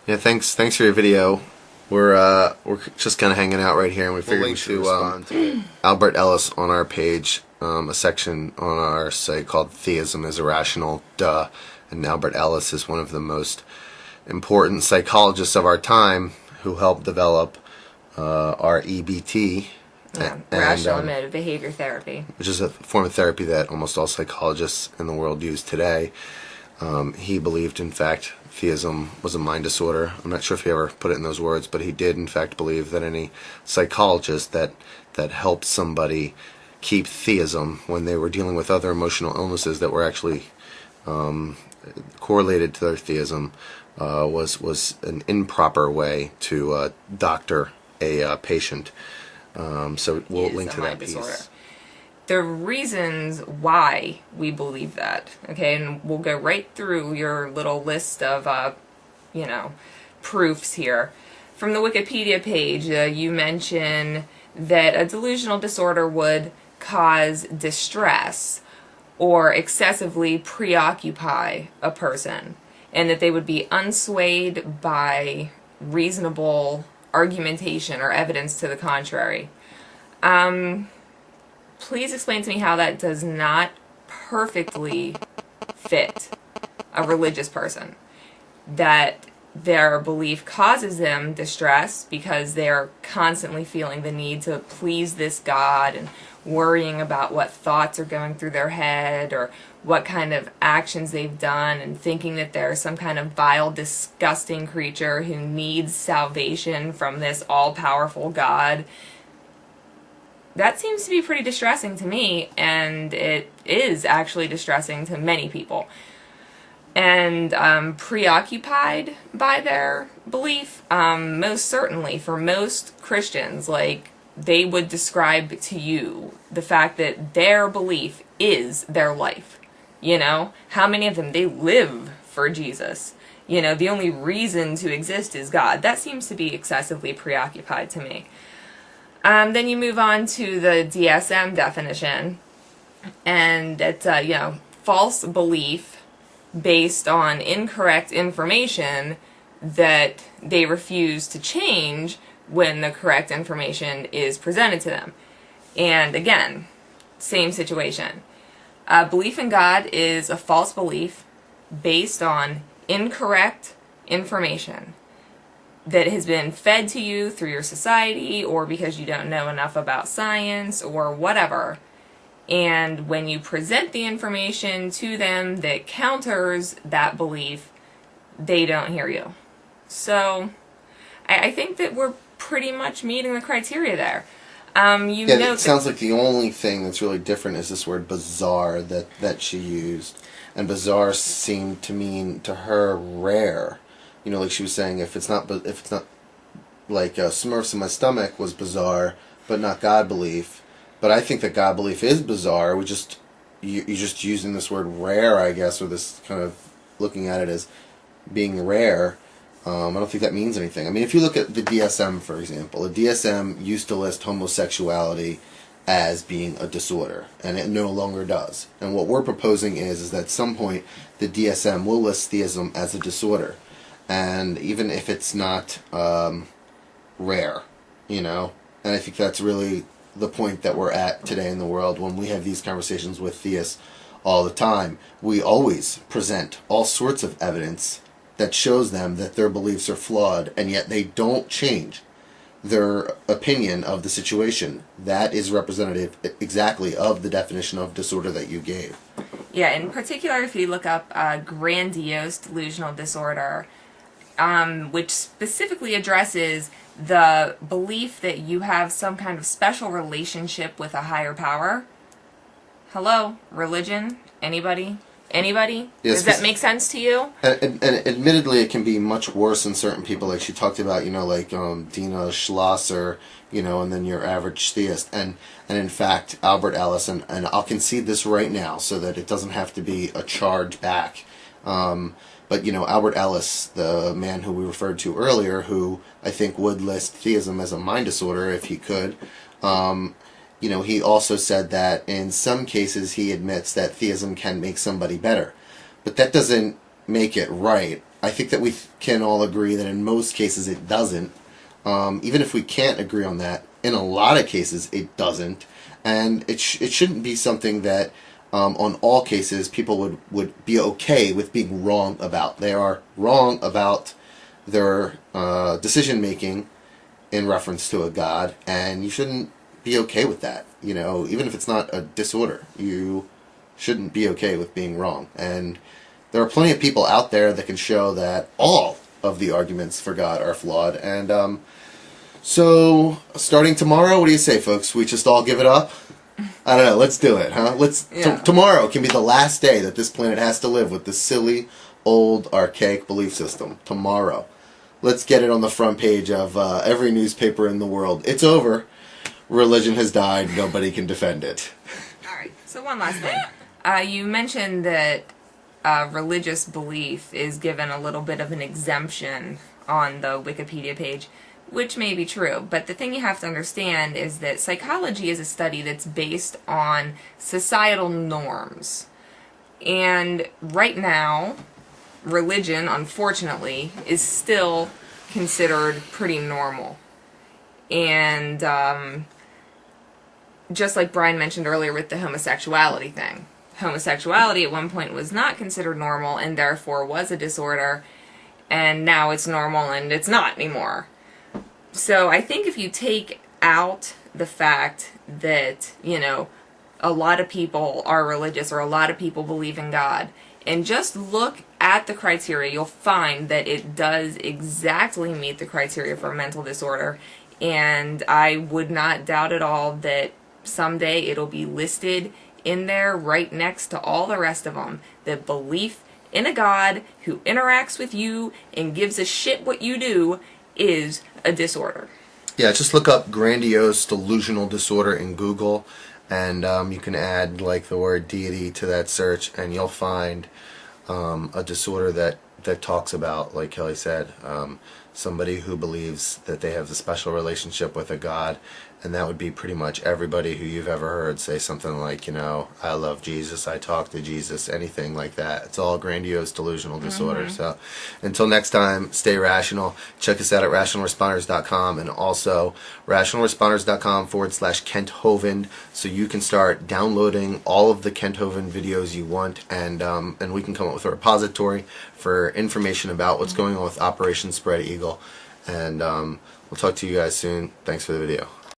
Yeah, thanks for your video. We're just kind of hanging out right here, and we figured we should respond to Albert Ellis on our page, a section on our site called "Theism is Irrational." Duh. And Albert Ellis is one of the most important psychologists of our time, who helped develop our EBT, rational emotive behavior therapy, which is a form of therapy that almost all psychologists in the world use today. He believed, in fact, theism was a mind disorder. I'm not sure if he ever put it in those words, but he did, in fact, believe that any psychologist that helped somebody keep theism when they were dealing with other emotional illnesses that were actually correlated to their theism was an improper way to doctor a patient. So we'll link to that piece. The reasons why we believe that, okay, and we'll go right through your little list of, proofs here. From the Wikipedia page, you mention that a delusional disorder would cause distress or excessively preoccupy a person, and that they would be unswayed by reasonable argumentation or evidence to the contrary. Please explain to me how that does not perfectly fit a religious person. That their belief causes them distress because they're constantly feeling the need to please this God and worrying about what thoughts are going through their head or what kind of actions they've done, and thinking that they're some kind of vile, disgusting creature who needs salvation from this all-powerful God. That seems to be pretty distressing to me, and it is actually distressing to many people. And preoccupied by their belief, most certainly for most Christians, like, they would describe to you the fact that their belief is their life. You know, how many of them, they live for Jesus. You know, the only reason to exist is God. That seems to be excessively preoccupied to me. Then you move on to the DSM definition, and it's, false belief based on incorrect information that they refuse to change when the correct information is presented to them. And again, same situation. Belief in God is a false belief based on incorrect information that has been fed to you through your society, or because you don't know enough about science or whatever. And when you present the information to them that counters that belief, they don't hear you. So I think that we're pretty much meeting the criteria there. It sounds like the only thing that's really different is this word bizarre that she used. And bizarre seemed to mean to her rare. You know, like she was saying, if it's not like Smurfs in my stomach was bizarre, but not God belief. But I think that God belief is bizarre. You're just using this word rare, I guess, or this kind of looking at it as being rare. I don't think that means anything. I mean, if you look at the DSM, for example, the DSM used to list homosexuality as being a disorder, and it no longer does. And what we're proposing is that at some point the DSM will list theism as a disorder. And even if it's not rare, and I think that's really the point that we're at today in the world when we have these conversations with theists all the time. We always present all sorts of evidence that shows them that their beliefs are flawed, and yet they don't change their opinion of the situation. That is representative exactly of the definition of disorder that you gave. Yeah, in particular, if you look up Grandiose Delusional Disorder, which specifically addresses the belief that you have some kind of special relationship with a higher power. Hello? Religion? Anybody? Anybody? Yes, does that make sense to you? And admittedly, it can be much worse in certain people. Like she talked about, like Dina Schlosser, and then your average theist. And in fact, Albert Ellis, and I'll concede this right now so that it doesn't have to be a charge back. But, Albert Ellis, the man who we referred to earlier, who I think would list theism as a mind disorder if he could, he also said that in some cases he admits that theism can make somebody better. But that doesn't make it right. I think that we can all agree that in most cases it doesn't. Even if we can't agree on that, in a lot of cases it doesn't. And it shouldn't be something that on all cases people would be okay with being wrong about. They are wrong about their decision making in reference to a God, and you shouldn't be okay with that. You know, even if it's not a disorder, you shouldn't be okay with being wrong. And there are plenty of people out there that can show that all of the arguments for God are flawed. And so, starting tomorrow, what do you say, folks? We just all give it up? I don't know. Let's do it, huh? Tomorrow can be the last day that this planet has to live with this silly, old, archaic belief system. Tomorrow. Let's get it on the front page of every newspaper in the world. It's over. Religion has died. Nobody can defend it. All right. So one last thing. You mentioned that religious belief is given a little bit of an exemption on the Wikipedia page, which may be true. But the thing you have to understand is that psychology is a study that's based on societal norms. And right now, religion, unfortunately, is still considered pretty normal. And just like Brian mentioned earlier with the homosexuality thing, homosexuality at one point was not considered normal and therefore was a disorder, and now it's normal and it's not anymore. So I think if you take out the fact that, you know, a lot of people are religious or a lot of people believe in God, and just look at the criteria, you'll find that it does exactly meet the criteria for a mental disorder. And I would not doubt at all that someday it'll be listed in there right next to all the rest of them. That belief in a God who interacts with you and gives a shit what you do is a disorder. Yeah, just look up Grandiose Delusional Disorder in Google, and you can add like the word deity to that search, and you'll find a disorder that talks about, like Kelly said, somebody who believes that they have a special relationship with a God, and that would be pretty much everybody who you've ever heard say something like, you know, I love Jesus, I talk to Jesus, anything like that. It's all grandiose delusional disorder. So until next time, stay rational. Check us out at rationalresponders.com, and also rationalresponders.com/Kent Hovind, so you can start downloading all of the Kent Hovind videos you want, and we can come up with a repository for information about what's going on with Operation Spread Eagle. And we'll talk to you guys soon. Thanks for the video.